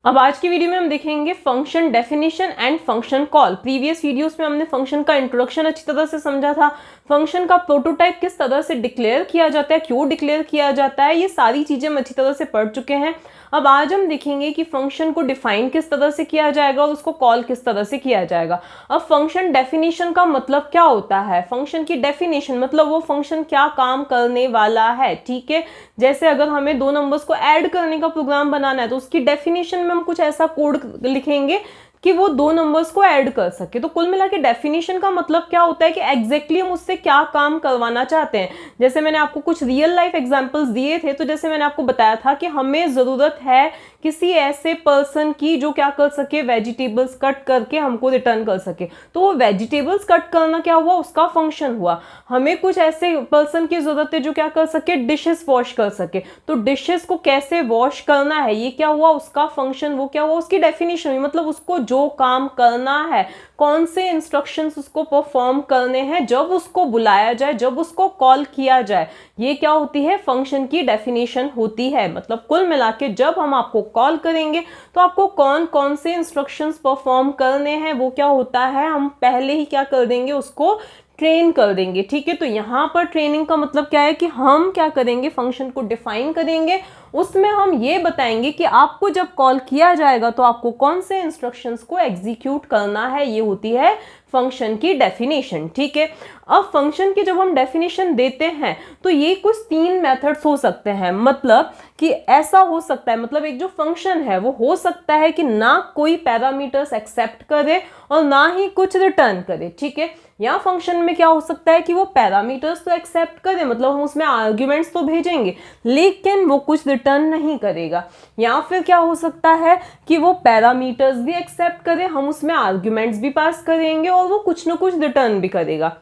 अब आज की वीडियो में हम देखेंगे function definition and function call. Previous videos में हमने फंक्शन का इंट्रोडक्शन अच्छी तरह से समझा था, फंक्शन का प्रोटोटाइप किस तरह से डिक्लेयर किया जाता है, क्यों डिक्लेयर किया जाता है, ये सारी चीजें हम अच्छी तरह से पढ़ चुके हैं। अब आज हम देखेंगे कि फंक्शन को डिफाइन किस तरह से किया जाएगा और उसको कॉल किस तरह से किया जाएगा। अब फंक्शन डेफिनेशन का मतलब क्या होता है, फंक्शन की डेफिनेशन मतलब वो फंक्शन क्या काम करने वाला है। ठीक है, जैसे अगर हमें दो नंबर्स को ऐड करने का प्रोग्राम बनाना है तो उसकी डेफिनेशन में हम कुछ ऐसा कोड लिखेंगे कि वो दो नंबर्स को ऐड कर सके। तो कुल मिला के डेफिनेशन का मतलब क्या होता है कि एग्जैक्टली हम उससे क्या काम करवाना चाहते हैं। जैसे मैंने आपको कुछ रियल लाइफ एग्जांपल्स दिए थे, तो जैसे मैंने आपको बताया था कि हमें जरूरत है किसी ऐसे पर्सन की जो क्या कर सके, वेजिटेबल्स कट करके हमको रिटर्न कर सके। तो वो वेजिटेबल्स कट करना क्या हुआ, उसका फंक्शन हुआ। हमें कुछ ऐसे पर्सन की जरूरत है जो क्या कर सके, डिशेस वॉश कर सके। तो डिशेस को कैसे वॉश करना है, ये क्या हुआ, उसका फंक्शन, वो क्या हुआ, उसकी डेफिनेशन हुई। मतलब उसको जो काम करना है, कौन से इंस्ट्रक्शंस उसको परफॉर्म करने हैं, जब उसको बुलाया जाए, जब उसको कॉल किया जाए, ये क्या होती है, फंक्शन की डेफिनेशन होती है। मतलब कुल मिला के जब हम आपको कॉल करेंगे तो आपको कौन कौन से इंस्ट्रक्शंस परफॉर्म करने हैं वो क्या होता है, हम पहले ही क्या कर देंगे, उसको ट्रेन कर देंगे। ठीक है, तो यहाँ पर ट्रेनिंग का मतलब क्या है कि हम क्या करेंगे, फंक्शन को डिफाइन करेंगे, उसमें हम ये बताएंगे कि आपको जब कॉल किया जाएगा तो आपको कौन से इंस्ट्रक्शंस को एग्जीक्यूट करना है। ये होती है फंक्शन की डेफिनेशन। ठीक है, अब फंक्शन की जब हम डेफिनेशन देते हैं तो ये कुछ तीन मेथड्स हो सकते हैं। मतलब कि ऐसा हो सकता है, मतलब एक जो फंक्शन है वो हो सकता है कि ना कोई पैरामीटर्स एक्सेप्ट करे और ना ही कुछ रिटर्न करे। ठीक है, या फंक्शन में क्या हो सकता है कि वो पैरामीटर्स तो एक्सेप्ट करे, मतलब हम उसमें आर्ग्यूमेंट्स तो भेजेंगे लेकिन वो कुछ रिटर्न नहीं करेगा। या फिर क्या हो सकता है कि वो पैरामीटर्स भी एक्सेप्ट करे, हम उसमें आर्ग्यूमेंट्स भी पास करेंगे और वो कुछ ना कुछ रिटर्न भी करेगा।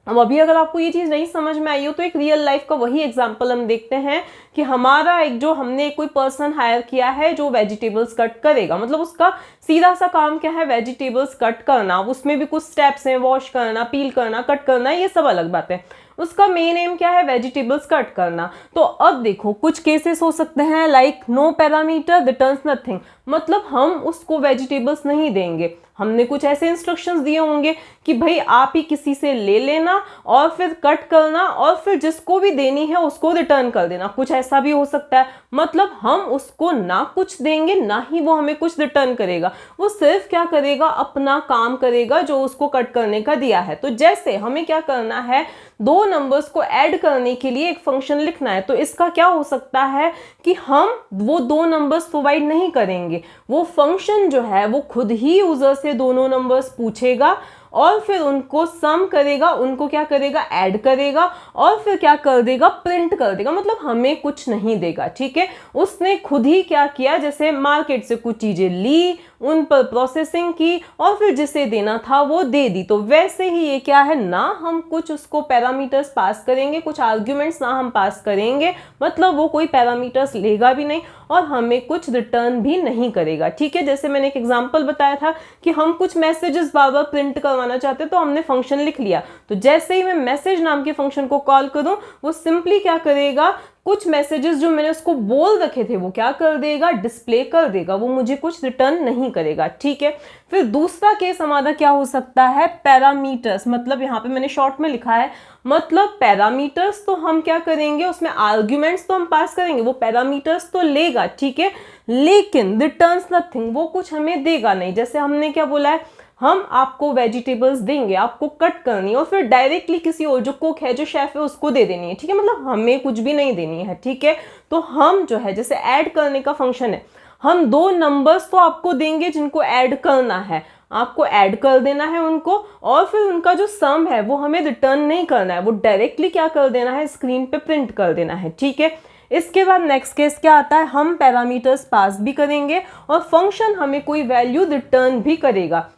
अब अभी अगर आपको ये चीज नहीं समझ में आई हो तो एक रियल लाइफ का वही एग्जांपल हम देखते हैं कि हमारा एक जो हमने कोई पर्सन हायर किया है जो वेजिटेबल्स कट करेगा। मतलब उसका सीधा सा काम क्या है, वेजिटेबल्स कट करना। उसमें भी कुछ स्टेप्स हैं, वॉश करना, पील करना, कट करना, ये सब अलग बात है। उसका मेन एम क्या है, वेजिटेबल्स कट करना। तो अब देखो कुछ केसेस हो सकते हैं like no parameter returns nothing, मतलब हम उसको वेजिटेबल्स नहीं देंगे, हमने कुछ ऐसे इंस्ट्रक्शंस दिए होंगे कि भाई आप ही किसी से ले लेना और फिर कट करना और फिर जिसको भी देनी है उसको रिटर्न कर देना, कुछ ऐसा भी हो सकता है। मतलब हम उसको ना कुछ देंगे ना ही वो हमें कुछ रिटर्न करेगा, वो सिर्फ क्या करेगा, अपना काम करेगा जो उसको कट करने का दिया है। तो जैसे हमें क्या करना है, दो नंबर्स को ऐड करने के लिए एक फंक्शन लिखना है, तो इसका क्या हो सकता है कि हम वो दो नंबर्स प्रोवाइड नहीं करेंगे, वो फंक्शन जो है वो खुद ही यूजर से दोनों नंबर्स पूछेगा और फिर उनको सम करेगा, उनको क्या करेगा, ऐड करेगा और फिर क्या कर देगा, प्रिंट कर देगा। मतलब हमें कुछ नहीं देगा। ठीक है, उसने खुद ही क्या किया, जैसे मार्केट से कुछ चीजें ली, उन पर प्रोसेसिंग की और फिर जिसे देना था वो दे दी। तो वैसे ही ये क्या है, ना हम कुछ उसको पैरामीटर्स पास करेंगे, कुछ आर्ग्यूमेंट्स ना हम पास करेंगे, मतलब वो कोई पैरामीटर्स लेगा भी नहीं और हमें कुछ रिटर्न भी नहीं करेगा। ठीक है, जैसे मैंने एक एग्जांपल बताया था कि हम कुछ मैसेजेस बार बार प्रिंट करवाना चाहते हैं तो हमने फंक्शन लिख लिया, तो जैसे ही मैं मैसेज नाम के फंक्शन को कॉल करूं वो सिंपली क्या करेगा, कुछ मैसेजेस जो मैंने उसको बोल रखे थे वो क्या कर देगा, डिस्प्ले कर देगा, वो मुझे कुछ रिटर्न नहीं करेगा। ठीक है, फिर दूसरा केस हमारा क्या हो सकता है, पैरामीटर्स। मतलब यहाँ पे मैंने शॉर्ट में लिखा है, मतलब पैरामीटर्स तो हम क्या करेंगे, उसमें आर्ग्यूमेंट्स तो हम पास करेंगे, वो पैरामीटर्स तो लेगा। ठीक है, लेकिन रिटर्न्स नथिंग, वो कुछ हमें देगा नहीं। जैसे हमने क्या बोला है, हम आपको वेजिटेबल्स देंगे, आपको कट करनी है और फिर डायरेक्टली किसी और जो कुक है, जो शेफ है, उसको दे देनी है। ठीक है, मतलब हमें कुछ भी नहीं देनी है। ठीक है, तो हम जो है, जैसे ऐड करने का फंक्शन है, हम दो नंबर्स तो आपको देंगे जिनको ऐड करना है, आपको ऐड कर देना है उनको और फिर उनका जो सम है वो हमें रिटर्न नहीं करना है, वो डायरेक्टली क्या कर देना है, स्क्रीन पे प्रिंट कर देना है। ठीक है, इसके बाद नेक्स्ट केस क्या आता है, हम पैरामीटर्स पास भी करेंगे और फंक्शन हमें कोई वैल्यू रिटर्न भी करेगा।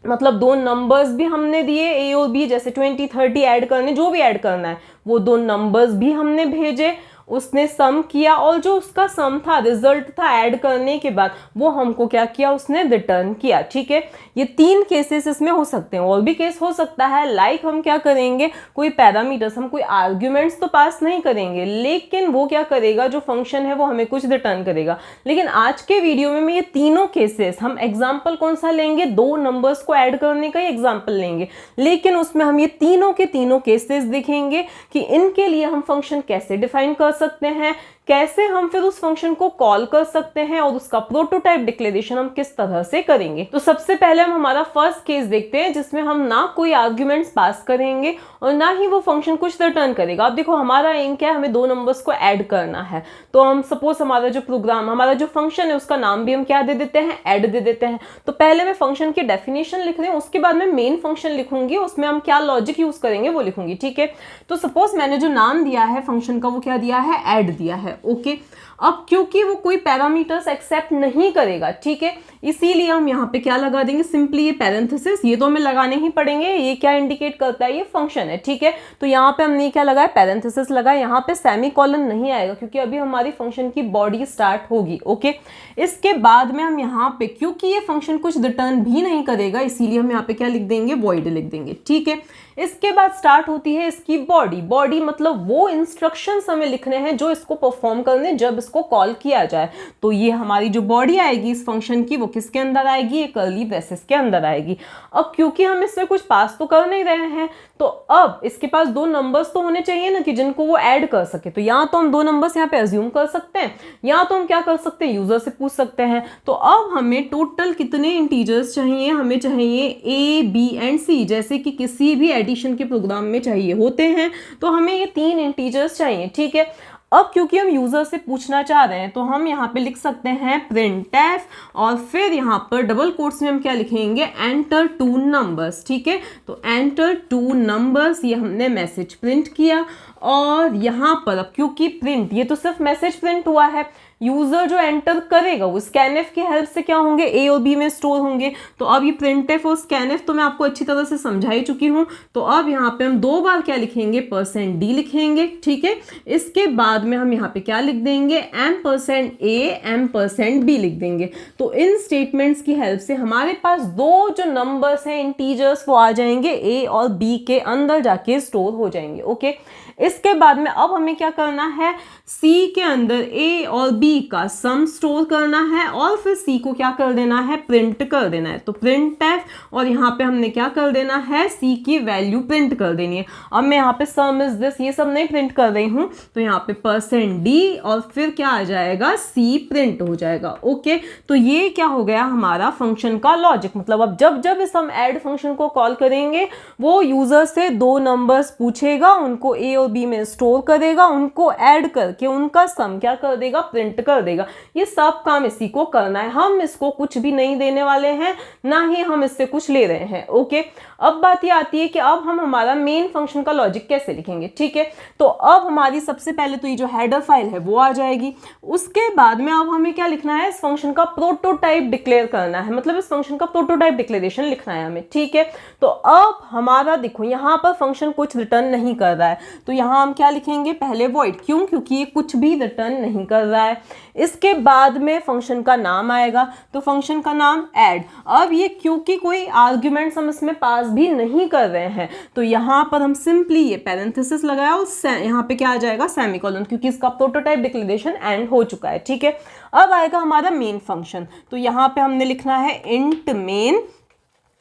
मतलब दो नंबर्स भी हमने दिए, ए और बी, जैसे 20 30 ऐड करने, जो भी ऐड करना है, वो दो नंबर्स भी हमने भेजे, उसने सम किया और जो उसका सम था, रिजल्ट था ऐड करने के बाद, वो हमको क्या किया, उसने रिटर्न किया। ठीक है, ये 3 केसेस इसमें हो सकते हैं। और भी केस हो सकता है, लाइक हम क्या करेंगे, कोई पैरामीटर्स, हम कोई आर्ग्यूमेंट्स तो पास नहीं करेंगे, लेकिन वो क्या करेगा, जो फंक्शन है वो हमें कुछ रिटर्न करेगा। लेकिन आज के वीडियो में ये तीनों केसेस, हम एग्जाम्पल कौन सा लेंगे, 2 नंबर्स को ऐड करने का ही एग्जाम्पल लेंगे, लेकिन उसमें हम ये तीनों के तीनों केसेस देखेंगे कि इनके लिए हम फंक्शन कैसे डिफाइन कर सकते हैं, कैसे हम फिर उस फंक्शन को कॉल कर सकते हैं, और उसका प्रोटोटाइप डिक्लेरेशन हम किस तरह से करेंगे। तो सबसे पहले हम हमारा फर्स्ट केस देखते हैं, जिसमें हम ना कोई आर्ग्यूमेंट्स पास करेंगे और ना ही वो फंक्शन कुछ रिटर्न करेगा। अब देखो, हमारा एम क्या है, हमें 2 नंबर्स को ऐड करना है। तो हम सपोज हमारा जो प्रोग्राम, हमारा जो फंक्शन है, उसका नाम भी हम क्या दे देते हैं, ऐड दे देते हैं। तो पहले मैं फंक्शन की डेफिनेशन लिख रही हूँ, उसके बाद मैं मेन फंक्शन लिखूंगी, उसमें हम क्या लॉजिक यूज करेंगे वो लिखूंगी। ठीक है, तो सपोज मैंने जो नाम दिया है फंक्शन का, वो क्या दिया है, ऐड दिया है। ओके, अब क्योंकि वो कोई पैरामीटर्स एक्सेप्ट नहीं करेगा, ठीक है, इसीलिए हम यहाँ पे क्या लगा देंगे, सिंपली ये पैरेंथेसिस, ये तो हमें लगाने ही पड़ेंगे। ये क्या इंडिकेट करता है, ये फंक्शन है। ठीक है, तो यहाँ पे हमने क्या लगाया, पैरेंथेसिस लगाया। यहाँ पे सेमीकोलन नहीं आएगा क्योंकि अभी हमारी फंक्शन की बॉडी स्टार्ट होगी। ओके, इसके बाद में हम यहाँ पे, क्योंकि ये फंक्शन कुछ रिटर्न भी नहीं करेगा, इसीलिए हम यहाँ पे क्या लिख देंगे, वॉइड लिख देंगे। ठीक है, इसके बाद स्टार्ट होती है इसकी बॉडी। बॉडी मतलब वो इंस्ट्रक्शंस हमें लिखने हैं जो इसको परफॉर्म करने जब इसको कॉल किया जाए। तो ये हमारी जो बॉडी आएगी इस फंक्शन की, वो किसके अंदर आएगी, ये कर्ली ब्रेसेस के अंदर आएगी। अब क्योंकि हम इसमें कुछ पास तो कर नहीं रहे हैं, तो अब इसके पास 2 नंबर्स तो होने चाहिए ना कि जिनको वो ऐड कर सके। तो या तो हम 2 नंबर्स यहाँ पे अज्यूम कर सकते हैं, या तो हम क्या कर सकते हैं, यूजर से पूछ सकते हैं। तो अब हमें टोटल कितने इंटीजर्स चाहिए, हमें चाहिए A, B एंड C, जैसे कि किसी भी एडिशन के प्रोग्राम में चाहिए होते हैं। तो हमें ये 3 इंटीजर्स चाहिए। ठीक है, अब क्योंकि हम यूजर से पूछना चाह रहे हैं, तो हम यहाँ पे लिख सकते हैं printf, और फिर यहाँ पर डबल कोट्स में हम क्या लिखेंगे, enter 2 नंबर्स। ठीक है, तो enter 2 नंबर्स, ये हमने मैसेज प्रिंट किया। और यहाँ पर अब क्योंकि प्रिंट, ये तो सिर्फ मैसेज प्रिंट हुआ है, यूजर जो एंटर करेगा वो स्कैनएफ की हेल्प से क्या होंगे, ए और बी में स्टोर होंगे। तो अब ये प्रिंटएफ और स्कैनएफ तो मैं आपको अच्छी तरह से समझा ही चुकी हूँ। तो अब यहाँ पे हम 2 बार क्या लिखेंगे, %d लिखेंगे। ठीक है, इसके बाद में हम यहाँ पे क्या लिख देंगे, %a %b लिख देंगे। तो इन स्टेटमेंट्स की हेल्प से हमारे पास 2 जो नंबर्स हैं इंटीजर्स, वो आ जाएंगे ए और बी के अंदर जाके स्टोर हो जाएंगे। ओके, इसके बाद में अब हमें क्या करना है, सी के अंदर ए और बी का सम स्टोर करना है, और फिर सी को क्या कर देना है, प्रिंट कर देना है। तो printf, और यहाँ पे हमने क्या कर देना है, सी की वैल्यू प्रिंट कर देनी है। अब मैं यहाँ पे सम इज दिस, ये सब नहीं प्रिंट कर रही हूँ, तो यहाँ पे %d और फिर क्या आ जाएगा, सी प्रिंट हो जाएगा। ओके, तो ये क्या हो गया हमारा फंक्शन का लॉजिक। मतलब अब जब जब इस हम ऐड फंक्शन को कॉल करेंगे, वो यूजर से 2 नंबर्स पूछेगा, उनको ए और बी में स्टोर करेगा, उनको ऐड करके उनका सम क्या कर देगा, प्रिंट कर देगा। ये सब काम इसी को करना है, हम इसको कुछ भी नहीं देने वाले हैं, ना ही हम इससे कुछ ले रहे हैं। ओके, अब बात ये आती है कि अब हम हमारा मेन फंक्शन का लॉजिक कैसे लिखेंगे। ठीक है, तो अब हमारी सबसे पहले तो ये जो हेडर फाइल है वो आ जाएगी। उसके बाद में अब हमें क्या लिखना है, इस फंक्शन का प्रोटोटाइप डिक्लेयर करना है, मतलब इस फंक्शन का प्रोटोटाइप डिक्लेरेशन लिखना है हमें। ठीक है, तो अब हमारा देखो यहाँ पर फंक्शन कुछ रिटर्न नहीं कर रहा है, तो यहाँ हम क्या लिखेंगे, पहले वॉइड, क्यों, क्योंकि ये कुछ भी रिटर्न नहीं कर रहा है। इसके बाद में फंक्शन का नाम आएगा, तो फंक्शन का नाम ऐड। अब ये क्योंकि कोई आर्ग्यूमेंट्स हम इसमें पास भी नहीं कर रहे हैं, तो यहाँ पर हम सिंपली ये पैरेंथेसिस लगाया और यहाँ पे क्या आ जाएगा, सेमीकोलन, क्योंकि इसका प्रोटोटाइप डिक्लेरेशन एंड हो चुका है। ठीक है, अब आएगा हमारा मेन फंक्शन, तो यहाँ पे हमने लिखना है इंट मेन,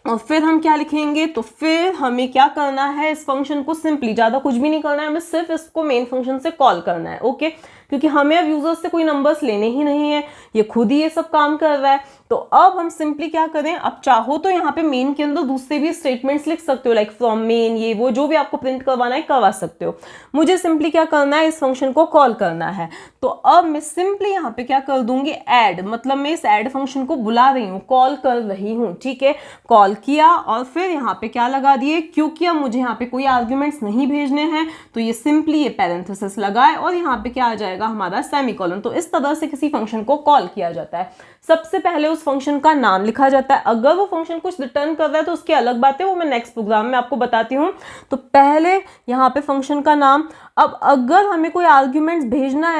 और फिर हम क्या लिखेंगे, तो फिर हमें क्या करना है, इस फंक्शन को सिंपली, ज़्यादा कुछ भी नहीं करना है, हमें सिर्फ इसको मेन फंक्शन से कॉल करना है। ओके, क्योंकि हमें अब यूजर्स से कोई नंबर्स लेने ही नहीं है, ये खुद ही ये सब काम कर रहा है। तो अब हम सिंपली क्या करें, अब चाहो तो यहाँ पे मेन के अंदर दूसरे भी स्टेटमेंट्स लिख सकते हो, लाइक फ्रॉम मेन, ये वो जो भी आपको प्रिंट करवाना है करवा सकते हो। मुझे सिंपली क्या करना है, इस फंक्शन को कॉल करना है। तो अब मैं सिंपली यहाँ पे क्या कर दूंगी, ऐड, मतलब मैं इस ऐड फंक्शन को बुला रही हूँ, कॉल कर रही हूँ। ठीक है, कॉल किया और फिर यहाँ पे क्या लगा दिए, क्योंकि अब मुझे यहाँ पे कोई आर्ग्यूमेंट्स नहीं भेजने हैं, तो ये सिंपली ये पैरेंथेसिस लगाए और यहाँ पे क्या आ जाएगा, जाएगा हमारा सेमीकोलन। तो इस तरह से किसी फंक्शन को कॉल किया जाता है। सबसे पहले उस फंक्शन का नाम लिखा जाता है, अगर वो फंक्शन कुछ रिटर्न कर रहा है तो उसकी अलग बात है, वो मैं नेक्स्ट प्रोग्राम में आपको बताती हूँ। तो पहले यहाँ पे फंक्शन का नाम। अब अगर हमें कोई आर्ग्यूमेंट्स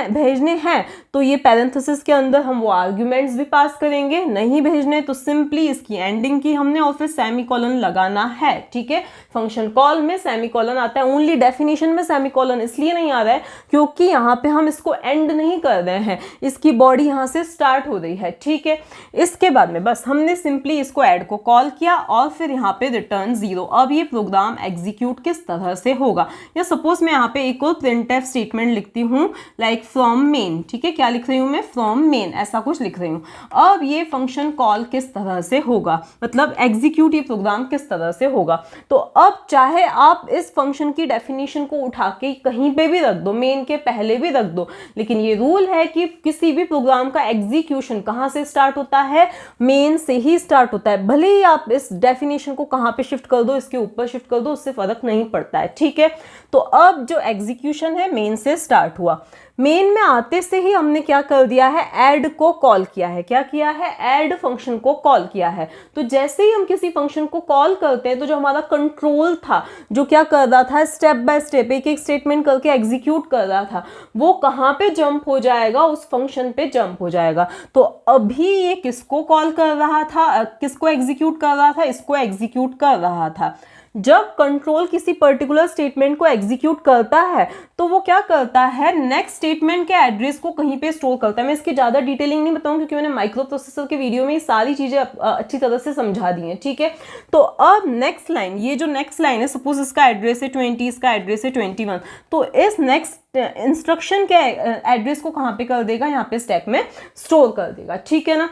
भेजने हैं तो ये पैरेंथेसिस के अंदर हम वो आर्ग्यूमेंट्स भी पास करेंगे, नहीं भेजने तो सिंपली इसकी एंडिंग की हमने और फिर सेमीकोलन लगाना है, ठीक है। फंक्शन कॉल में सेमीकोलन आता है, ओनली डेफिनेशन में सेमीकोलन इसलिए नहीं आ रहा है क्योंकि यहाँ पे हम इसको एंड नहीं कर रहे हैं, इसकी बॉडी यहाँ से स्टार्ट हो रही है, ठीक है। इसके बाद में बस हमने सिंपली इसको ऐड को कॉल किया और फिर यहाँ पे रिटर्न 0। अब ये प्रोग्राम एग्जीक्यूट किस तरह से होगा, या सपोज मैं यहाँ पे एक और प्रिंटफ स्टेटमेंट लिखती हूँ लाइक फ्रॉम मेन, ठीक है। क्या लिख रही हूँ मैं, फ्रॉम मेन, ऐसा कुछ लिख रही हूँ। अब ये फंक्शन कॉल किस तरह से होगा, मतलब एग्जीक्यूट ये प्रोग्राम किस तरह से होगा। तो अब चाहे आप इस फंक्शन की डेफिनेशन को उठा के कहीं पे भी रख दो, मेन के पहले भी रख दो, लेकिन ये रूल है कि किसी भी प्रोग्राम का एग्जीक्यूशन कहाँ से स्टार्ट होता है, मेन से ही स्टार्ट होता है। भले ही आप इस डेफिनेशन को कहाँ पे शिफ्ट कर दो, इसके ऊपर शिफ्ट कर दो, उससे फर्क नहीं पड़ता है, ठीक है। तो अब जो एग्जीक्यूशन है मेन से स्टार्ट हुआ। मेन में आते से ही हमने क्या कर दिया है, ऐड को कॉल किया है। क्या किया है, ऐड फंक्शन को कॉल किया है। तो जैसे ही हम किसी फंक्शन को कॉल करते हैं तो जो हमारा कंट्रोल था, जो क्या कर रहा था, स्टेप बाय स्टेप एक एक स्टेटमेंट करके एग्जीक्यूट कर रहा था, वो कहाँ पे जंप हो जाएगा, उस फंक्शन पे जंप हो जाएगा। तो अभी ये किसको कॉल कर रहा था, किसको एग्जीक्यूट कर रहा था, इसको एग्जीक्यूट कर रहा था। जब कंट्रोल किसी पर्टिकुलर स्टेटमेंट को एग्जीक्यूट करता है तो वो क्या करता है, नेक्स्ट स्टेटमेंट के एड्रेस को कहीं पे स्टोर करता है। मैं इसकी ज़्यादा डिटेलिंग नहीं बताऊं क्योंकि मैंने माइक्रो प्रोसेसर के वीडियो में ये सारी चीज़ें अच्छी तरह से समझा दी हैं, ठीक है। तो अब नेक्स्ट लाइन, ये जो नेक्स्ट लाइन है, सपोज इसका एड्रेस है 20, इसका एड्रेस है 21, तो इस नेक्स्ट इंस्ट्रक्शन के एड्रेस को कहाँ पे कर देगा, यहाँ पे स्टैक में स्टोर कर देगा, ठीक है ना।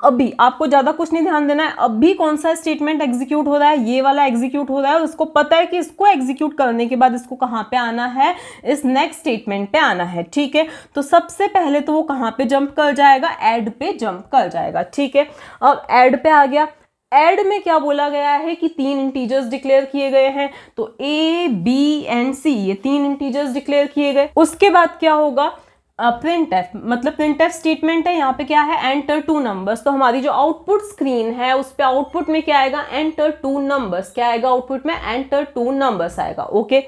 अभी आपको ज्यादा कुछ नहीं ध्यान देना है, अभी कौन सा स्टेटमेंट एग्जीक्यूट हो रहा है, ये वाला एग्जीक्यूट हो रहा है। उसको पता है कि इसको एग्जीक्यूट करने के बाद इसको कहाँ पे आना है, इस नेक्स्ट स्टेटमेंट पे आना है, ठीक है। तो सबसे पहले तो वो कहाँ पे जंप कर जाएगा, ऐड पे जंप कर जाएगा, ठीक है। अब ऐड पे आ गया। ऐड में क्या बोला गया है कि 3 इंटीजर्स डिक्लेयर किए गए हैं, तो A, B एंड C ये 3 इंटीजर्स डिक्लेयर किए गए। उसके बाद क्या होगा, प्रिंट एफ, मतलब प्रिंट एफ स्टेटमेंट है। यहाँ पे क्या है, एंटर 2 नंबर्स। तो हमारी जो आउटपुट स्क्रीन है उस पे आउटपुट में क्या आएगा, एंटर 2 नंबर्स। क्या आएगा आउटपुट में, एंटर 2 नंबर्स आएगा, ओके।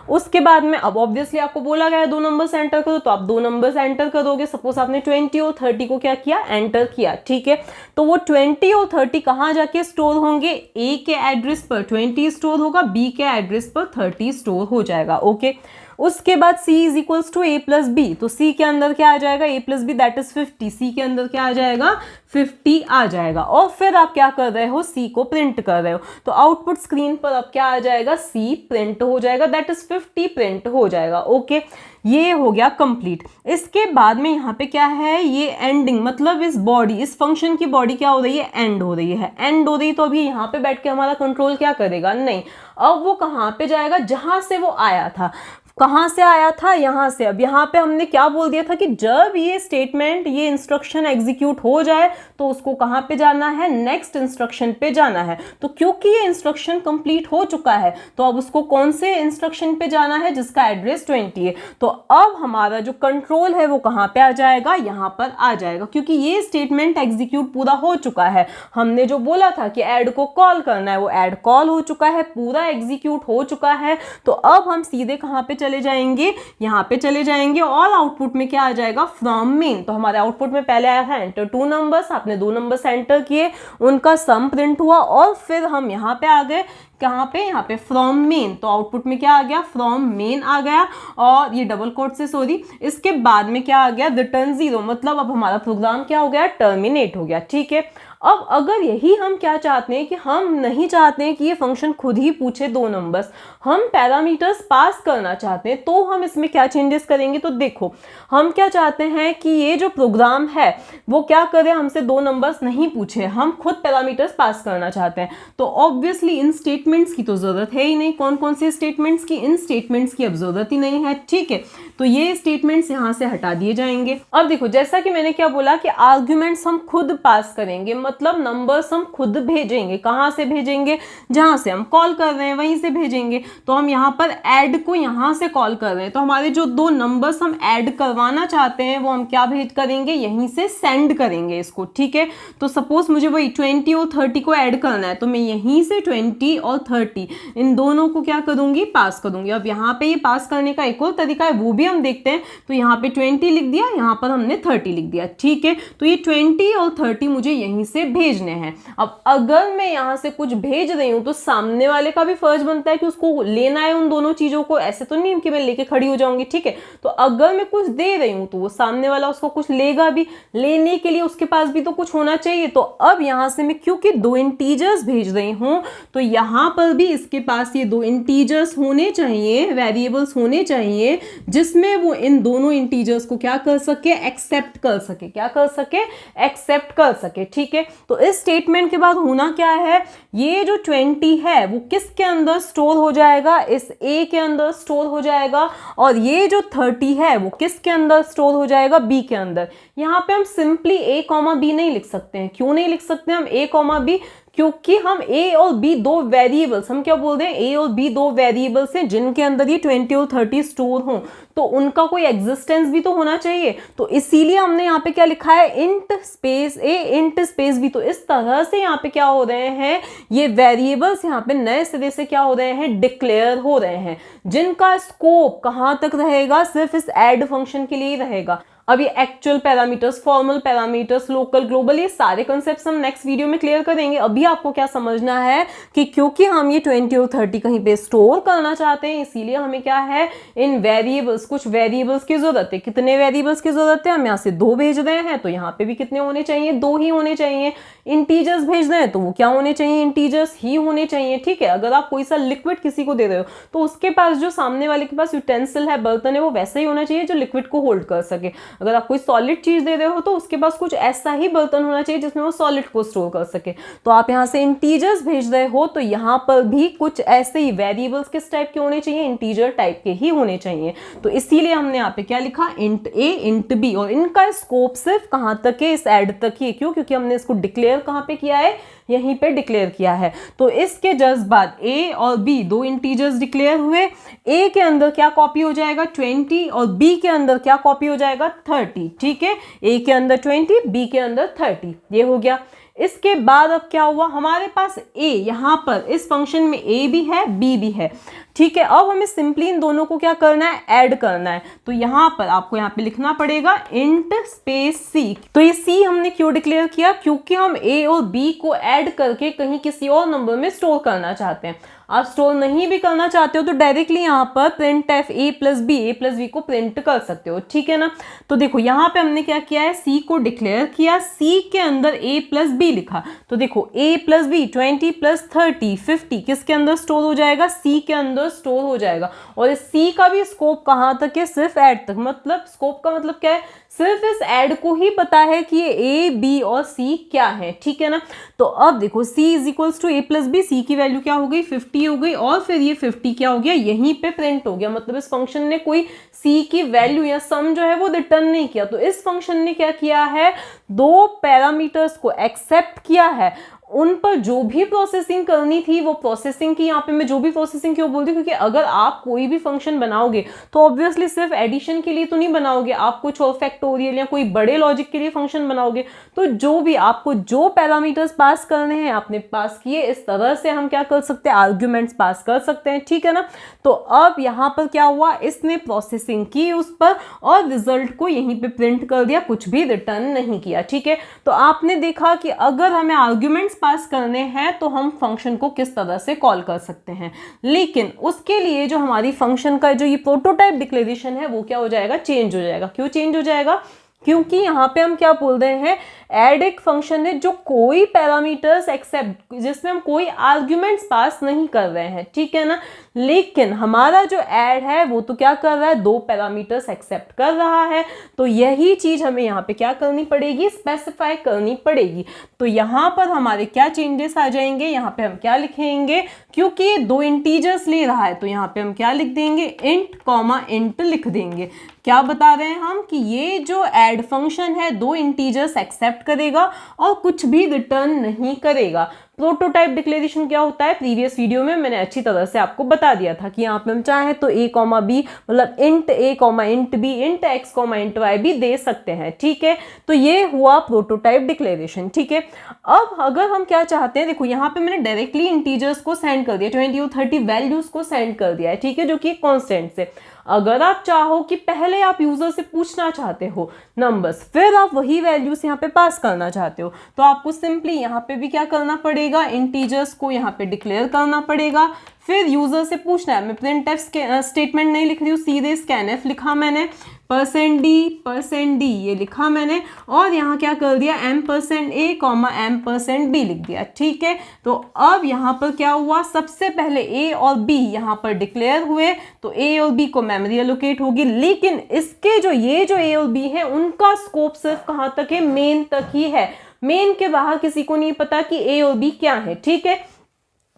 उसके बाद में अब ऑब्वियसली आपको बोला गया है 2 नंबर्स एंटर करो, तो आप 2 नंबर्स एंटर करोगे। सपोज आपने 20 और 30 को क्या किया, एंटर किया, ठीक है। तो वो 20 और 30 कहाँ जाके स्टोर होंगे, ए के एड्रेस पर 20 स्टोर होगा, बी के एड्रेस पर 30 स्टोर हो जाएगा, ओके। उसके बाद c is equals to a plus B, तो c के अंदर क्या आ जाएगा, a plus B that is 50, c के अंदर क्या आ जाएगा, 50 आ जाएगा। और फिर आप क्या कर रहे हो, c को प्रिंट कर रहे हो, तो आउटपुट स्क्रीन पर अब क्या आ जाएगा, c प्रिंट हो जाएगा, दैट इज 50 प्रिंट हो जाएगा, ओके। ये हो गया कंप्लीट। इसके बाद में यहाँ पे क्या है, ये एंडिंग, मतलब इस बॉडी, इस फंक्शन की बॉडी क्या हो रही है, एंड हो रही है। एंड हो रही तो अभी यहाँ पे बैठ के हमारा कंट्रोल क्या करेगा, नहीं, अब वो कहाँ पे जाएगा, जहां से वो आया था। कहाँ से आया था, यहाँ से। अब यहाँ पे हमने क्या बोल दिया था कि जब ये स्टेटमेंट, ये इंस्ट्रक्शन एग्जीक्यूट हो जाए तो उसको कहाँ पे जाना है, नेक्स्ट इंस्ट्रक्शन पे जाना है। तो क्योंकि ये इंस्ट्रक्शन कंप्लीट हो चुका है तो अब उसको कौन से इंस्ट्रक्शन पे जाना है, जिसका एड्रेस 20 है। तो अब हमारा जो कंट्रोल है वो कहाँ पे आ जाएगा, यहाँ पर आ जाएगा, क्योंकि ये स्टेटमेंट एग्जीक्यूट पूरा हो चुका है। हमने जो बोला था कि ऐड को कॉल करना है, वो ऐड कॉल हो चुका है, पूरा एग्जीक्यूट हो चुका है। तो अब हम सीधे कहाँ पे चले जाएंगे, यहाँ पे चले जाएंगे और आउटपुट में क्या आ जाएगा, फ्रॉम मेन। तो हमारे आउटपुट में पहले आया था एंटर 2 नंबर्स, आपने 2 नंबर्स एंटर किए, उनका सम प्रिंट हुआ और फिर हम यहाँ पे आ गए, कहाँ पे, यहाँ पे फ्रॉम मेन। तो आउटपुट में क्या आ गया, फ्रॉम मेन आ गया, और ये डबल कोट से सॉरी। इसके बाद में क्या आ गया, रिटर्न 0, मतलब अब हमारा प्रोग्राम क्या हो गया, टर्मिनेट हो गया, ठीक है। अब अगर यही हम क्या चाहते हैं कि हम नहीं चाहते हैं कि ये फंक्शन खुद ही पूछे 2 नंबर्स, हम पैरामीटर्स पास करना चाहते हैं, तो हम इसमें क्या चेंजेस करेंगे। तो देखो, हम क्या चाहते हैं कि ये जो प्रोग्राम है वो क्या करे, हमसे 2 नंबर्स नहीं पूछे, हम खुद पैरामीटर्स पास करना चाहते हैं। तो ऑब्वियसली इन स्टेटमेंट स्टेटमेंट्स की तो जरूरत है ही नहीं। कौन कौन से स्टेटमेंट्स की? इन स्टेटमेंट्स की अब जरूरत ही नहीं है, ठीक है। तो ये स्टेटमेंट्स यहाँ से हटा दिए जाएंगे। अब देखो जैसा कि मैंने क्या बोला कि आर्ग्यूमेंट्स हम खुद पास करेंगे, मतलब नंबर्स हम खुद भेजेंगे। कहाँ से भेजेंगे? जहां से हम कॉल कर रहे हैं वहीं से भेजेंगे। तो हम यहाँ पर ऐड को यहाँ से कॉल कर रहे हैं, तो हमारे जो दो नंबर्स हम ऐड करवाना चाहते हैं वो हम क्या भेज करेंगे? यहीं से सेंड करेंगे इसको, ठीक है। तो सपोज मुझे वही 20 और 30 को ऐड करना है, तो मैं यहीं से 20 और 30 इन दोनों को क्या करूंगी? पास करूंगी। अब यहाँ पे ये पास करने का एक और तरीका है, वो भी हम देखते हैं। तो यहाँ पे 20 लिख दिया, यहाँ पर हमने 30 लिख दिया, ठीक है। तो ये 20 और 30 मुझे यहीं से भेजने हैं। अब अगर मैं यहाँ से कुछ भेज रही हूँ तो सामने वाले का भी फर्ज बनता है कि उसको लेना है उन दोनों चीजों को। ऐसे तो नहीं कि मैं लेके खड़ी हो जाऊंगी, ठीक है। तो अगर मैं कुछ दे रही हूँ तो वो सामने वाला उसको कुछ लेगा भी, लेने के लिए उसके पास भी तो कुछ होना चाहिए। तो अब यहाँ से मैं क्योंकि दो इंटीजर्स भेज रही हूँ तो यहाँ पर भी इसके पास ये दो इंटीजर्स होने चाहिए, वेरिएबल्स होने चाहिए, जिसमें वो इन दोनों इंटीजर्स को क्या कर सके? एक्सेप्ट कर सके। क्या कर सके? एक्सेप्ट कर सके, ठीक है। तो इस स्टेटमेंट के बाद होना क्या है? ये जो 20 है वो किसके अंदर स्टोर हो जाएगा? इस ए के अंदर स्टोर हो जाएगा। और ये जो 30 है वो किसके अंदर स्टोर हो जाएगा? बी के अंदर। यहाँ पे हम सिंपली ए कॉमा बी नहीं लिख सकते हैं। क्यों नहीं लिख सकते हम ए कॉमा बी? क्योंकि हम ए और बी दो वेरिएबल्स, हम क्या बोल रहे हैं? ए और बी दो वेरिएबल्स हैं जिनके अंदर ये 20 और 30 स्टोर हों, तो उनका कोई एग्जिस्टेंस भी तो होना चाहिए। तो इसीलिए हमने यहाँ पे क्या लिखा है? इंट स्पेस ए इंट स्पेस बी। तो इस तरह से यहाँ पे क्या हो रहे हैं? ये वेरिएबल्स यहाँ पे नए सिरे से क्या हो रहे हैं? डिक्लेयर हो रहे हैं, जिनका स्कोप कहाँ तक रहेगा? सिर्फ इस ऐड फंक्शन के लिए ही रहेगा। अब ये actual parameters, formal parameters, local, global, ये सारे कॉन्सेप्ट्स हम नेक्स्ट वीडियो में क्लियर करेंगे। अभी आपको क्या समझना है कि क्योंकि हम ये 20 और 30 कहीं पे स्टोर करना चाहते हैं, इसीलिए हमें क्या है? इन वेरिएबल्स, कुछ वेरिएबल्स की जरूरत है। कितने वेरिएबल्स की जरूरत है? हम यहाँ से 2 भेज रहे हैं तो यहाँ पे भी कितने होने चाहिए? 2 ही होने चाहिए। इंटीजर्स भेज रहे हैं तो वो क्या होने चाहिए? इंटीजर्स ही होने चाहिए, ठीक है। अगर आप कोई सा लिक्विड किसी को दे रहे हो तो उसके पास, जो सामने वाले के पास यूटेंसिल है, बर्तन है, वो वैसा ही होना चाहिए जो लिक्विड को होल्ड कर सके। अगर आप कोई सॉलिड चीज दे रहे हो तो उसके पास कुछ ऐसा ही बर्तन होना चाहिए जिसमें वो सॉलिड को स्टोर कर सके। तो आप यहाँ से इंटीजर्स भेज रहे हो तो यहाँ पर भी कुछ ऐसे ही वेरिएबल्स किस टाइप के होने चाहिए? इंटीजर टाइप के ही होने चाहिए। तो इसीलिए हमने यहाँ पे क्या लिखा? इंट ए इंट बी। और इनका स्कोप सिर्फ कहाँ तक है? इस ऐड तक ही। क्यों? क्योंकि हमने इसको डिक्लेयर कहाँ पे किया है? यहीं पे डिक्लेयर किया है। तो इसके जस्ट बाद ए और बी दो इंटीजर्स डिक्लेयर हुए। ए के अंदर क्या कॉपी हो जाएगा? 20 और बी के अंदर क्या कॉपी हो जाएगा? 30, ठीक है। ए के अंदर 20, बी के अंदर 30, ये हो गया। इसके बाद अब क्या हुआ? हमारे पास ए, यहां पर इस फंक्शन में ए भी है, बी भी है, ठीक है। अब हमें सिंपली इन दोनों को क्या करना है? ऐड करना है। तो यहां पर आपको यहां पे लिखना पड़ेगा इंट स्पेस सी। तो ये सी हमने क्यों डिक्लेयर किया? क्योंकि हम ए और बी को ऐड करके कहीं किसी और नंबर में स्टोर करना चाहते हैं। आप स्टोर नहीं भी करना चाहते हो तो डायरेक्टली यहाँ पर print F A plus B को प्रिंट कर सकते हो, ठीक है ना। तो देखो यहाँ पे हमने क्या किया है? सी को डिक्लेयर किया, सी के अंदर ए प्लस बी लिखा। तो देखो ए प्लस बी 20 प्लस 30 50 किसके अंदर स्टोर हो जाएगा? सी के अंदर स्टोर हो जाएगा। और इस सी का भी स्कोप कहाँ तक है? सिर्फ ऐड तक। मतलब स्कोप का मतलब क्या है? सिर्फ इस ऐड को ही पता है कि ये ए बी और सी क्या है, ठीक है ना। तो अब देखो c is equals to A plus B, C की वैल्यू क्या हो गई? 50 हो गई। और फिर ये 50 क्या हो गया? यहीं पे प्रिंट हो गया। मतलब इस फंक्शन ने कोई c की वैल्यू या सम जो है वो रिटर्न नहीं किया। तो इस फंक्शन ने क्या किया है? दो पैरामीटर्स को एक्सेप्ट किया है, उन पर जो भी प्रोसेसिंग करनी थी वो प्रोसेसिंग की। यहाँ पे मैं जो भी प्रोसेसिंग क्यों बोलती हूँ? क्योंकि अगर आप कोई भी फंक्शन बनाओगे तो ऑब्वियसली सिर्फ एडिशन के लिए तो नहीं बनाओगे, आप कुछ और फैक्टोरियल या कोई बड़े लॉजिक के लिए फंक्शन बनाओगे। तो जो भी आपको जो पैरामीटर्स पास करने हैं आपने पास किए। इस तरह से हम क्या कर सकते हैं? आर्ग्यूमेंट्स पास कर सकते हैं, ठीक है ना। तो अब यहाँ पर क्या हुआ? इसने प्रोसेसिंग की उस पर और रिजल्ट को यहीं पे प्रिंट कर दिया, कुछ भी रिटर्न नहीं किया, ठीक है। तो आपने देखा कि अगर हमें आर्ग्यूमेंट्स पास करने हैं तो हम फंक्शन को किस तरह से कॉल कर सकते हैं। लेकिन उसके लिए जो हमारी फंक्शन का जो ये प्रोटोटाइप डिक्लेरेशन है वो क्या हो जाएगा? चेंज हो जाएगा। क्यों चेंज हो जाएगा? क्योंकि यहाँ पे हम क्या बोल रहे हैं? ऐड एक फंक्शन है जो कोई पैरामीटर्स एक्सेप्ट, जिसमें हम कोई आर्ग्यूमेंट्स पास नहीं कर रहे हैं, ठीक है ना। लेकिन हमारा जो ऐड है वो तो क्या कर रहा है, 2 पैरामीटर्स एक्सेप्ट कर रहा है। तो यही चीज हमें यहाँ पे क्या करनी पड़ेगी, स्पेसिफाई करनी पड़ेगी। तो यहाँ पर हमारे क्या चेंजेस आ जाएंगे, यहाँ पे हम क्या लिखेंगे, क्योंकि ये 2 इंटीजर्स ले रहा है तो यहाँ पे हम क्या लिख देंगे, इंट कॉमा इंट लिख देंगे। क्या बता रहे हैं हम कि ये जो ऐड फंक्शन है 2 इंटीजर्स एक्सेप्ट करेगा और कुछ भी रिटर्न नहीं करेगा। प्रोटोटाइप डिक्लेरेशन क्या होता है, प्रीवियस वीडियो में मैंने अच्छी तरह से आपको बता दिया था कि यहाँ पे हम चाहे तो a कॉमा बी, मतलब int a comma int B, int x comma int y भी दे सकते हैं, ठीक है। तो ये हुआ प्रोटोटाइप डिक्लेरेशन, ठीक है। अब अगर हम क्या चाहते हैं, देखो यहाँ पे मैंने डायरेक्टली इंटीजर्स को सेंड कर दिया, 20 और 30 वैल्यूज को सेंड कर दिया है, ठीक है, जो कि कॉन्स्टेंट से। अगर आप चाहो कि पहले आप यूजर से पूछना चाहते हो नंबर्स, फिर आप वही वैल्यूज यहाँ पे पास करना चाहते हो, तो आपको सिंपली यहाँ पे भी क्या करना पड़ेगा, इंटीजर्स को यहाँ पे डिक्लेयर करना पड़ेगा। फिर यूजर से पूछना है, मैं प्रिंटफ स्टेटमेंट नहीं लिख रही हूँ, सीधे स्कैनफ लिखा मैंने, %d ये लिखा मैंने, और यहाँ क्या कर दिया, m%a कॉमा m%b लिख दिया, ठीक है। तो अब यहाँ पर क्या हुआ, सबसे पहले a और b यहाँ पर डिक्लेयर हुए, तो a और b को मेमोरी एलोकेट होगी। लेकिन इसके जो ये जो a और b है उनका स्कोप सिर्फ कहाँ तक है, मेन तक ही है। मेन के बाहर किसी को नहीं पता कि a और b क्या है, ठीक है,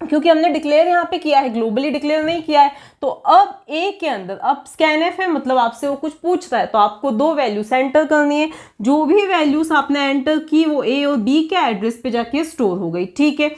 क्योंकि हमने डिक्लेयर यहाँ पे किया है, ग्लोबली डिक्लेयर नहीं किया है। तो अब ए के अंदर अब स्कैनफ है, मतलब आपसे वो कुछ पूछ रहा है, तो आपको 2 वैल्यूज एंटर करनी है। जो भी वैल्यूज आपने एंटर की वो ए और बी के एड्रेस पे जाके स्टोर हो गई, ठीक है।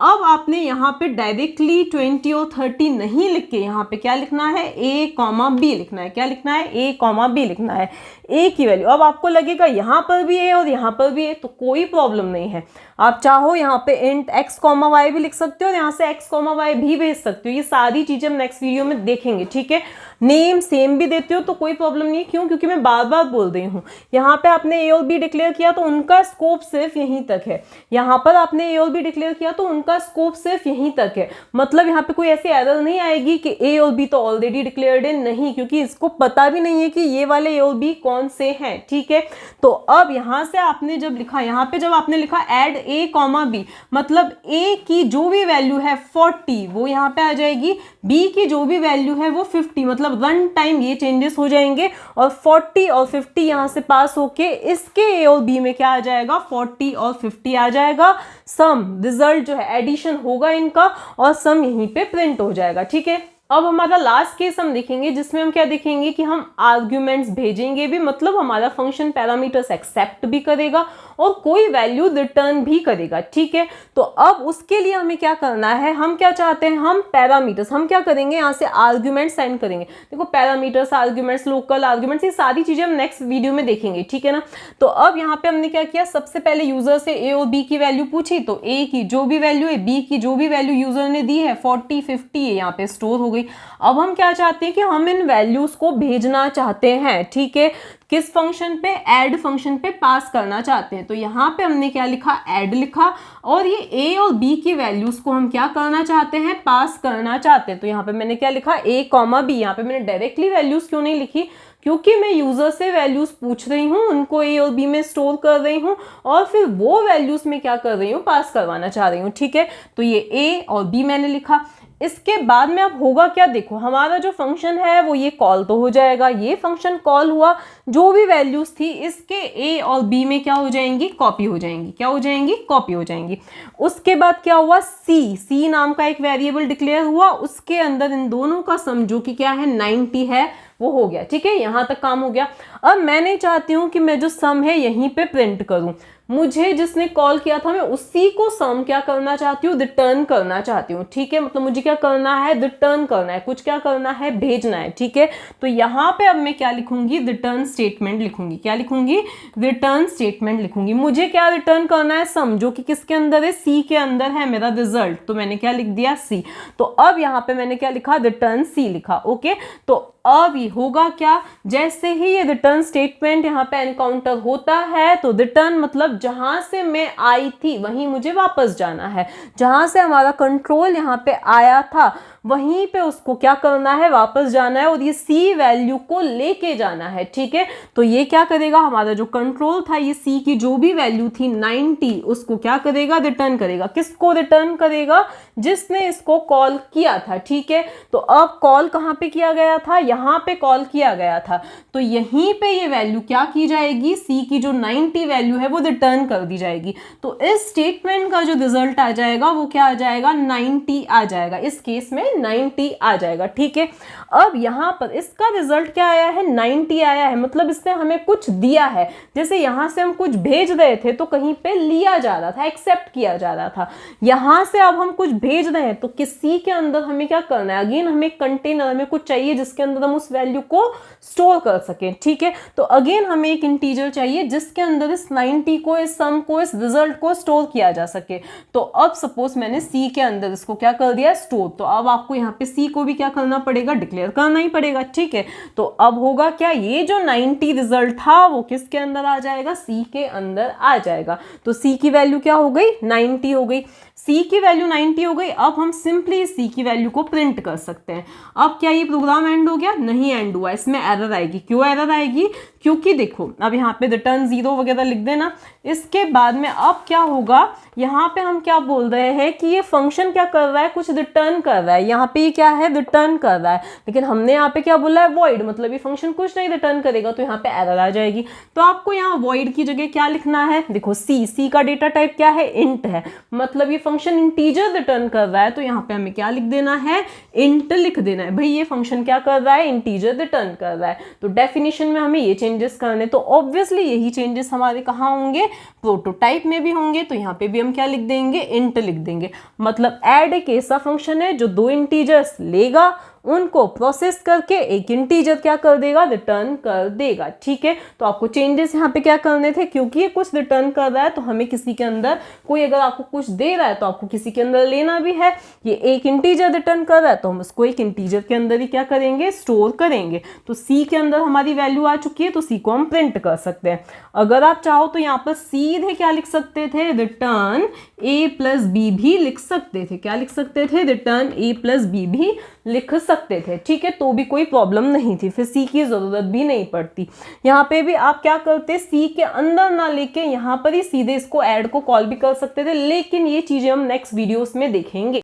अब आपने यहाँ पे डायरेक्टली 20 और 30 नहीं लिख के यहाँ पे क्या लिखना है, a कॉमा बी लिखना है। क्या लिखना है, a कॉमा बी लिखना है, a की वैल्यू। अब आपको लगेगा यहाँ पर भी a और यहाँ पर भी a, तो कोई प्रॉब्लम नहीं है। आप चाहो यहाँ पे इंट x कॉमा वाई भी लिख सकते हो और यहाँ से x कॉमा वाई भी भेज सकते हो। ये सारी चीजें हम नेक्स्ट वीडियो में देखेंगे, ठीक है। नेम सेम भी देते हो तो कोई प्रॉब्लम नहीं है, क्यों, क्योंकि मैं बार बार बोल रही हूँ, यहाँ पे आपने ए और बी डिक्लेयर किया तो उनका स्कोप सिर्फ यहीं तक है, यहाँ पर आपने ए और बी डिक्लेयर किया तो उनका स्कोप सिर्फ यहीं तक है। मतलब यहाँ पे कोई ऐसी एरर नहीं आएगी कि ए और बी तो ऑलरेडी डिक्लेयर्ड है, नहीं, क्योंकि इसको पता भी नहीं है कि ये वाले ए और बी कौन से हैं, ठीक है। तो अब यहाँ से आपने जब लिखा, यहाँ पे जब आपने लिखा ऐड ए कॉमा बी, मतलब ए की जो भी वैल्यू है 40 वो यहाँ पे आ जाएगी, बी की जो भी वैल्यू है वो 50, मतलब रन टाइम ये चेंजेस हो जाएंगे और 40 और 50 यहाँ से पास होके इसके ए और बी में क्या आ जाएगा, 40 और 50 आ जाएगा। सम रिजल्ट जो है एडिशन होगा इनका और सम यहीं पे प्रिंट हो जाएगा, ठीक है। अब हमारा लास्ट केस हम देखेंगे जिसमें हम क्या देखेंगे कि हम आर्ग्यूमेंट्स भेजेंगे भी, मतलब हमारा फंक्शन पैरामीटर्स एक्सेप्ट भी करेगा और कोई वैल्यू रिटर्न भी करेगा, ठीक है। तो अब उसके लिए हमें क्या करना है, हम क्या चाहते हैं, हम पैरामीटर्स, हम क्या करेंगे, यहाँ से आर्ग्यूमेंट सेंड करेंगे। देखो पैरामीटर्स, आर्ग्यूमेंट्स, लोकल आर्ग्यूमेंट्स, ये सारी चीजें हम नेक्स्ट वीडियो में देखेंगे, ठीक है ना। तो अब यहाँ पे हमने क्या किया, सबसे पहले यूजर से ए और बी की वैल्यू पूछी, तो ए की जो भी वैल्यू है, बी की जो भी वैल्यू यूजर ने दी है 40 50 यहाँ पे स्टोर हो गई। अब हम क्या चाहते हैं कि हम इन वैल्यूज को भेजना चाहते हैं, ठीक है, किस फंक्शन पे, ऐड फंक्शन पे पास करना चाहते हैं। तो यहाँ पे हमने क्या लिखा, ऐड लिखा, और ये ए और बी की वैल्यूज को हम क्या करना चाहते हैं, पास करना चाहते हैं। तो यहाँ पे मैंने क्या लिखा, ए कॉमा बी। यहाँ पे मैंने डायरेक्टली वैल्यूज क्यों नहीं लिखी, क्योंकि मैं यूजर से वैल्यूज पूछ रही हूँ, उनको ए और बी में स्टोर कर रही हूँ और फिर वो वैल्यूज में क्या कर रही हूँ, पास करवाना चाह रही हूँ, ठीक है। तो ये ए और बी मैंने लिखा। इसके बाद में अब होगा क्या, देखो हमारा जो फंक्शन है वो ये कॉल तो हो जाएगा, ये फंक्शन कॉल हुआ, जो भी वैल्यूज थी इसके ए और बी में क्या हो जाएंगी, कॉपी हो जाएंगी। क्या हो जाएंगी, कॉपी हो जाएंगी। उसके बाद क्या हुआ, सी नाम का एक वेरिएबल डिक्लेयर हुआ, उसके अंदर इन दोनों का सम जो कि क्या है 90 है वो हो गया, ठीक है। यहाँ तक काम हो गया। अब मैं नहीं चाहती हूँ कि मैं जो सम है यहीं पे प्रिंट करूँ, मुझे जिसने कॉल किया था मैं उसी को सम क्या करना चाहती हूँ, रिटर्न करना चाहती हूँ, ठीक है। मतलब मुझे क्या करना है, रिटर्न करना है, कुछ क्या करना है, भेजना है, ठीक है। तो यहाँ पे अब मैं क्या लिखूंगी, रिटर्न स्टेटमेंट लिखूंगी। क्या लिखूंगी, रिटर्न स्टेटमेंट लिखूंगी। मुझे क्या रिटर्न करना है, सम, जो कि किसके अंदर है, सी के अंदर है मेरा रिजल्ट, तो मैंने क्या लिख दिया, सी। तो अब यहाँ पे मैंने क्या लिखा, रिटर्न सी लिखा, ओके। तो अब ये होगा क्या, जैसे ही ये रिटर्न स्टेटमेंट यहाँ पे एनकाउंटर होता है तो रिटर्न मतलब जहां से मैं आई थी वहीं मुझे वापस जाना है, जहां से हमारा कंट्रोल यहाँ पे आया था वहीं पे उसको क्या करना है, वापस जाना है और ये C वैल्यू को लेके जाना है, ठीक है। तो ये क्या करेगा, हमारा जो कंट्रोल था ये C की जो भी वैल्यू थी 90 उसको क्या करेगा, रिटर्न करेगा। किसको रिटर्न करेगा, जिसने इसको कॉल किया था, ठीक है। तो अब कॉल कहाँ पे किया गया था, यहाँ पे कॉल किया गया था, तो यहीं पे ये वैल्यू क्या की जाएगी, C की जो 90 वैल्यू है वो रिटर्न कर दी जाएगी। तो इस स्टेटमेंट का जो रिजल्ट आ जाएगा वो क्या आ जाएगा, 90 आ जाएगा। इस केस में 90 आ जाएगा, ठीक है। अब यहाँ पर इसका रिजल्ट क्या आया है, 90 आया है, मतलब इसने हमें कुछ दिया है। जैसे यहाँ से हम कुछ भेज रहे थे तो कहीं पे लिया जा रहा था, एक्सेप्ट किया जा रहा था। यहाँ से अब हम कुछ भेज रहे हैं तो किसी के अंदर हमें क्या करना है, अगेन हमें कंटेनर, हमें कुछ चाहिए जिसके अंदर हम उस वैल्यू को स्टोर कर सकें, ठीक है। तो अगेन हमें एक इंटीजर चाहिए जिसके अंदर इस 90 को, इस सम को, इस रिजल्ट को स्टोर किया जा सके। तो अब सपोज मैंने C के अंदर इसको क्या कर दिया, स्टोर। तो अब आपको यहाँ पे C को भी क्या करना पड़ेगा, डिक्लेयर करना ही पड़ेगा, ठीक है। तो अब होगा क्या, ये जो 90 रिजल्ट था वो किसके अंदर आ जाएगा, C के अंदर आ जाएगा। तो C की वैल्यू क्या हो गई, 90 हो गई। C की वैल्यू 90 हो गई। अब हम सिंपली C की वैल्यू को प्रिंट कर सकते हैं। अब क्या ये प्रोग्राम एंड हो गया, नहीं एंड हुआ, इसमें एरर आएगी। क्यों एरर आएगी, क्योंकि देखो अब यहाँ पे रिटर्न 0 वगैरह लिख देना। इसके बाद में अब क्या होगा, यहाँ पे हम क्या बोल रहे हैं कि ये फंक्शन क्या कर रहा है, कुछ रिटर्न कर रहा है। यहाँ पे ये क्या है, रिटर्न कर रहा है, लेकिन हमने यहाँ पे क्या बोला है, वॉइड, मतलब ये फंक्शन कुछ नहीं रिटर्न करेगा, तो यहाँ पे एरर आ जाएगी। तो आपको यहाँ वॉइड की जगह क्या लिखना है, देखो C का डेटा टाइप क्या है, इंट है, मतलब ये फंक्शन इंटीजर रिटर्न कर रहा है, तो यहाँ पे हमें क्या लिख देना है, इंट लिख देना है। भाई ये फंक्शन क्या कर रहा है, इंटीजर रिटर्न कर रहा है। तो डेफिनेशन में हमें ये चेंजेस करने, तो ऑब्वियसली यही चेंजेस हमारे कहाँ होंगे, प्रोटोटाइप में भी होंगे। तो यहाँ पे भी हम क्या लिख देंगे, इंट लिख देंगे। मतलब ऐड एक ऐसा फंक्शन है जो दो इंटीजर्स लेगा, उनको प्रोसेस करके एक इंटीजर क्या कर देगा, रिटर्न कर देगा, ठीक है। तो आपको चेंजेस यहाँ पे क्या करने थे, क्योंकि ये कुछ रिटर्न कर रहा है तो हमें किसी के अंदर, कोई अगर आपको कुछ दे रहा है तो आपको किसी के अंदर लेना भी है। ये एक इंटीजर रिटर्न कर रहा है तो हम उसको एक इंटीजर के अंदर ही क्या करेंगे, स्टोर करेंगे। तो C के अंदर हमारी वैल्यू आ चुकी है, तो C को हम प्रिंट कर सकते हैं। अगर आप चाहो तो यहाँ पर सीधे क्या लिख सकते थे, रिटर्न A+B भी लिख सकते थे। क्या लिख सकते थे, रिटर्न A+B भी लिख सकते थे, ठीक है। तो भी कोई प्रॉब्लम नहीं थी, फिर C की जरूरत भी नहीं पड़ती। यहाँ पे भी आप क्या करते, C के अंदर ना लेके यहाँ पर ही सीधे इसको ऐड को कॉल भी कर सकते थे, लेकिन ये चीजें हम नेक्स्ट वीडियोस में देखेंगे।